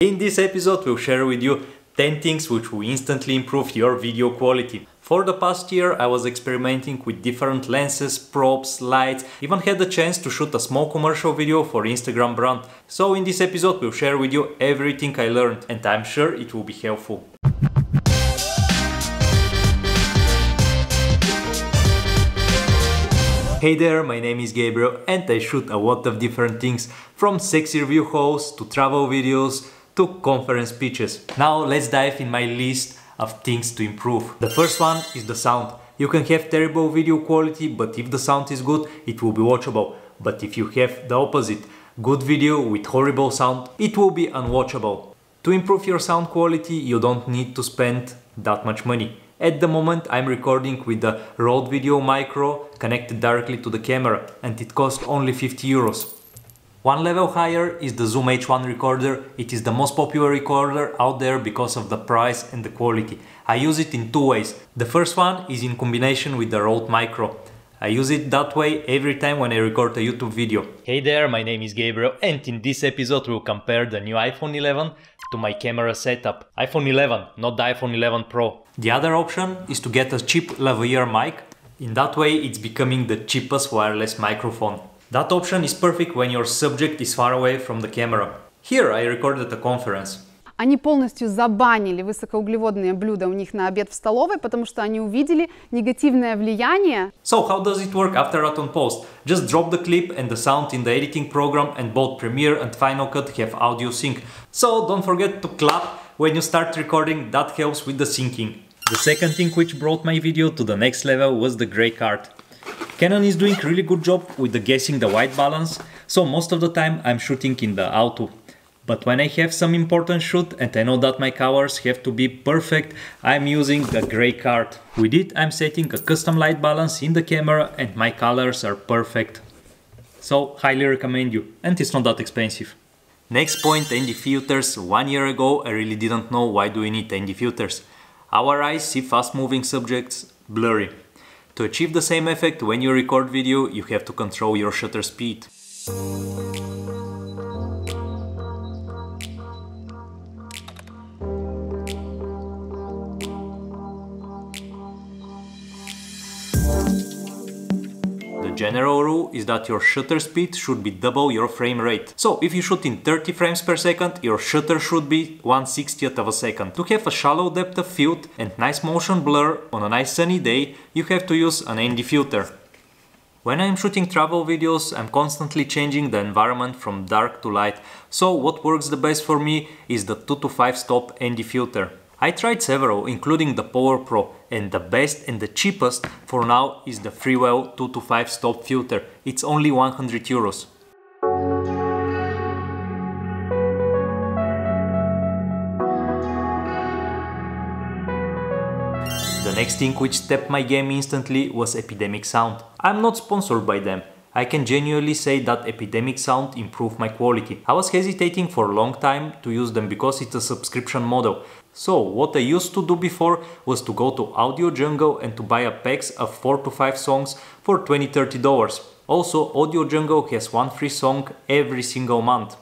In this episode we'll share with you 10 things which will instantly improve your video quality. For the past year I was experimenting with different lenses, props, lights, even had the chance to shoot a small commercial video for Instagram brand. So in this episode we'll share with you everything I learned and I'm sure it will be helpful. Hey there, my name is Gabriel and I shoot a lot of different things, from sexy review hauls to travel videos to conference pitches. Now let's dive in my list of things to improve. The first one is the sound. You can have terrible video quality, but if the sound is good, it will be watchable. But if you have the opposite, good video with horrible sound, it will be unwatchable. To improve your sound quality, you don't need to spend that much money. At the moment I'm recording with the Rode Video Micro connected directly to the camera and it costs only 50 euros. One level higher is the Zoom H1 recorder. It is the most popular recorder out there because of the price and the quality. I use it in two ways. The first one is in combination with the Rode Micro. I use it that way every time when I record a YouTube video. Hey there, my name is Gabriel and in this episode we'll compare the new iPhone 11 to my camera setup. iPhone 11, not the iPhone 11 Pro. The other option is to get a cheap lavalier mic. In that way it's becoming the cheapest wireless microphone. That option is perfect when your subject is far away from the camera. Here I recorded a conference. Они полностью забанили высокоуглеводные блюда у них на обед в столовой, потому что они увидели негативное влияние. So how does it work after that on post? Just drop the clip and the sound in the editing program and both Premiere and Final Cut have audio sync. So don't forget to clap when you start recording, that helps with the syncing. The second thing which brought my video to the next level was the gray card. Canon is doing really good job with the guessing the white balance, so most of the time I'm shooting in the auto. But when I have some important shoot and I know that my colors have to be perfect, I'm using the gray card. With it I'm setting a custom light balance in the camera and my colors are perfect. So highly recommend you, and it's not that expensive. Next point, ND filters. 1 year ago I really didn't know why do we need ND filters. Our eyes see fast moving subjects blurry. To achieve the same effect when you record video, you have to control your shutter speed. The general rule is that your shutter speed should be double your frame rate. So if you shoot in 30 frames per second, your shutter should be 1/60th of a second. To have a shallow depth of field and nice motion blur on a nice sunny day, you have to use an ND filter. When I'm shooting travel videos, I'm constantly changing the environment from dark to light. So what works the best for me is the 2 to 5 stop ND filter. I tried several, including the Power Pro, and the best and the cheapest for now is the Freewell 2 to 5 stop filter. It's only 100 euros. The next thing which stepped my game instantly was Epidemic sound. I'm not sponsored by them. I can genuinely say that Epidemic sound improved my quality. I was hesitating for a long time to use them because it's a subscription model. So what I used to do before was to go to Audio Jungle and to buy a packs of 4 to 5 songs for $20–30. Also, Audio Jungle has one free song every single month.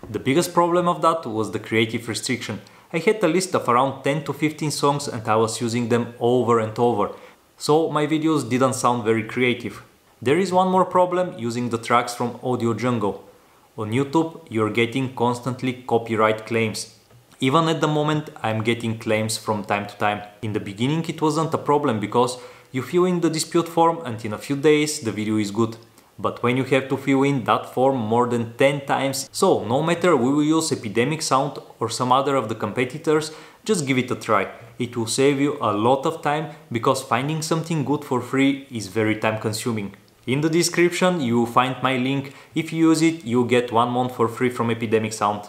The biggest problem of that was the creative restriction. I had a list of around 10 to 15 songs and I was using them over and over. So my videos didn't sound very creative. There is one more problem using the tracks from Audio Jungle. On YouTube you're getting constantly copyright claims. Even at the moment I'm getting claims from time to time. In the beginning it wasn't a problem because you fill in the dispute form and in a few days the video is good. But when you have to fill in that form more than 10 times, so no matter we will use Epidemic sound or some other of the competitors, just give it a try. It will save you a lot of time because finding something good for free is very time consuming. In the description you will find my link. If you use it, you'll get 1 month for free from Epidemic sound.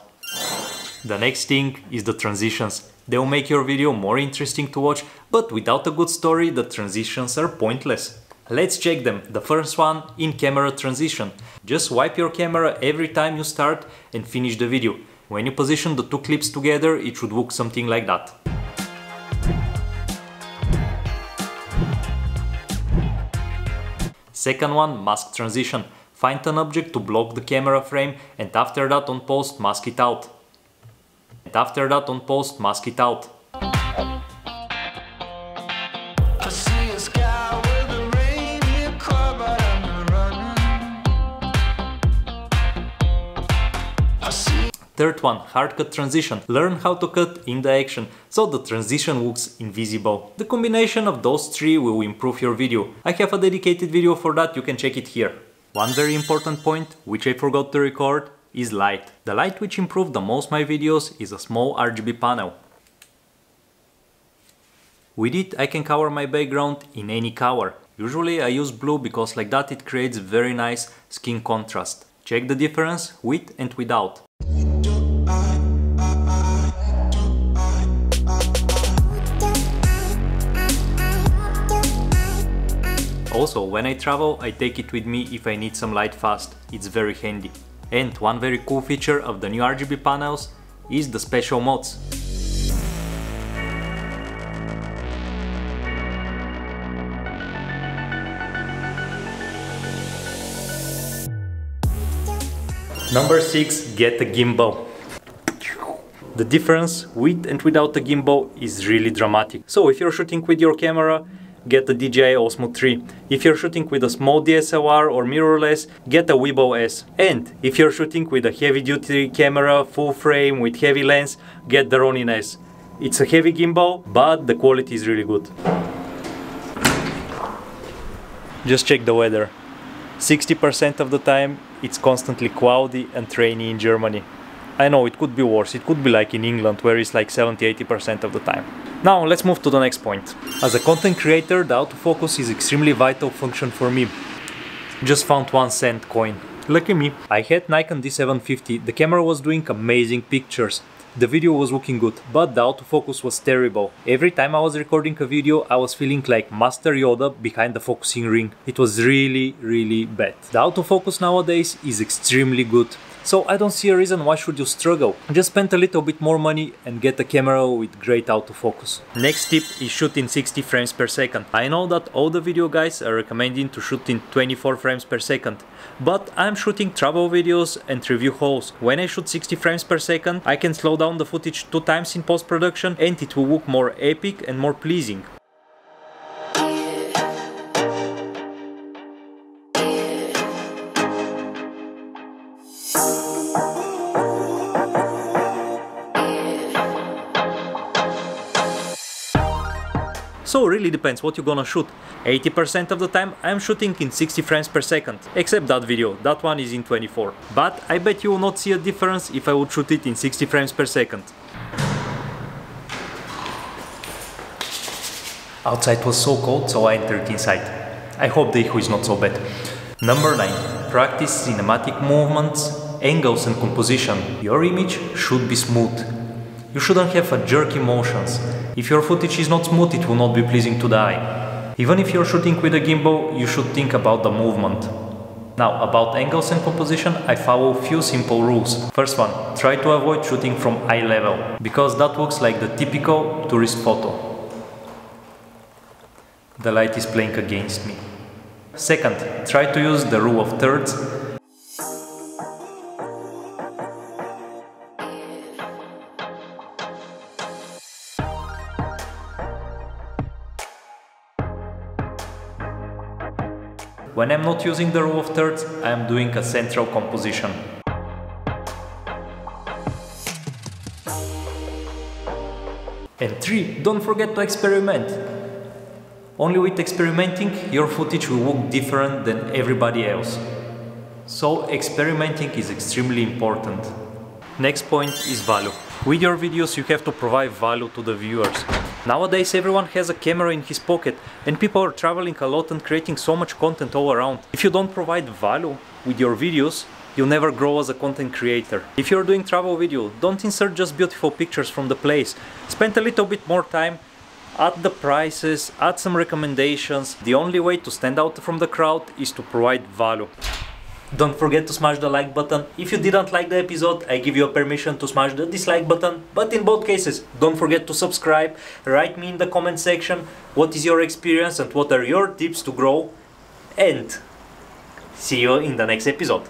The next thing is the transitions. They will make your video more interesting to watch, but without a good story, the transitions are pointless. Let's check them. The first one, in-camera transition. Just wipe your camera every time you start and finish the video. When you position the two clips together, it should look something like that. Second one, mask transition. Find an object to block the camera frame and after that on post mask it out. And after that on post, mask it out. Third one, hard cut transition. Learn how to cut in the action, so the transition looks invisible. The combination of those three will improve your video. I have a dedicated video for that, you can check it here. One very important point, which I forgot to record, is light. The light which improved the most my videos is a small RGB panel. With it I can cover my background in any color. Usually I use blue because like that it creates very nice skin contrast. Check the difference with and without. Also, when I travel, I take it with me if I need some light fast, it's very handy. And one very cool feature of the new RGB panels is the special modes. Number 6, get a gimbal. The difference with and without the gimbal is really dramatic. So if you're shooting with your camera, get the DJI Osmo 3. If you're shooting with a small DSLR or mirrorless, get a Gimbal S. And if you're shooting with a heavy-duty camera, full frame with heavy lens, get the Ronin S. It's a heavy gimbal, but the quality is really good. Just check the weather. 60% of the time it's constantly cloudy and rainy in Germany. I know it could be worse, it could be like in England where it's like 70-80% of the time. Now let's move to the next point. As a content creator, the autofocus is extremely vital function for me. Just found 1 cent coin. Lucky me. I had Nikon D750, the camera was doing amazing pictures. The video was looking good, but the autofocus was terrible. Every time I was recording a video, I was feeling like Master Yoda behind the focusing ring. It was really bad. The autofocus nowadays is extremely good. So I don't see a reason why should you struggle. Just spend a little bit more money and get a camera with great autofocus. Next tip is shoot in 60 frames per second. I know that all the video guys are recommending to shoot in 24 frames per second. But I'm shooting travel videos and review hauls. When I shoot 60 frames per second, I can slow down the footage 2 times in post-production and it will look more epic and more pleasing. So really depends what you're gonna shoot. 80% of the time I'm shooting in 60 frames per second, except that video, that one is in 24. But I bet you will not see a difference if I would shoot it in 60 frames per second. Outside was so cold, so I entered inside. I hope the echo is not so bad. Number 9. Practice cinematic movements, angles and composition. Your image should be smooth. You shouldn't have a jerky motions. If your footage is not smooth, it will not be pleasing to the eye. Even if you're shooting with a gimbal, you should think about the movement. Now, about angles and composition, I follow few simple rules. First one, try to avoid shooting from eye level, because that looks like the typical tourist photo. The light is playing against me. Second, try to use the rule of thirds. When I'm not using the rule of thirds, I am doing a central composition. And 3. Don't forget to experiment. Only with experimenting, your footage will look different than everybody else. So experimenting is extremely important. Next point is value. With your videos you have to provide value to the viewers. Nowadays everyone has a camera in his pocket and people are traveling a lot and creating so much content all around. If you don't provide value with your videos, you'll never grow as a content creator. If you're doing travel video, don't insert just beautiful pictures from the place. Spend a little bit more time, add the prices, add some recommendations. The only way to stand out from the crowd is to provide value. Don't forget to smash the like button. If you didn't like the episode, I give you a permission to smash the dislike button. But in both cases, don't forget to subscribe. Write me in the comment section what is your experience and what are your tips to grow. And see you in the next episode.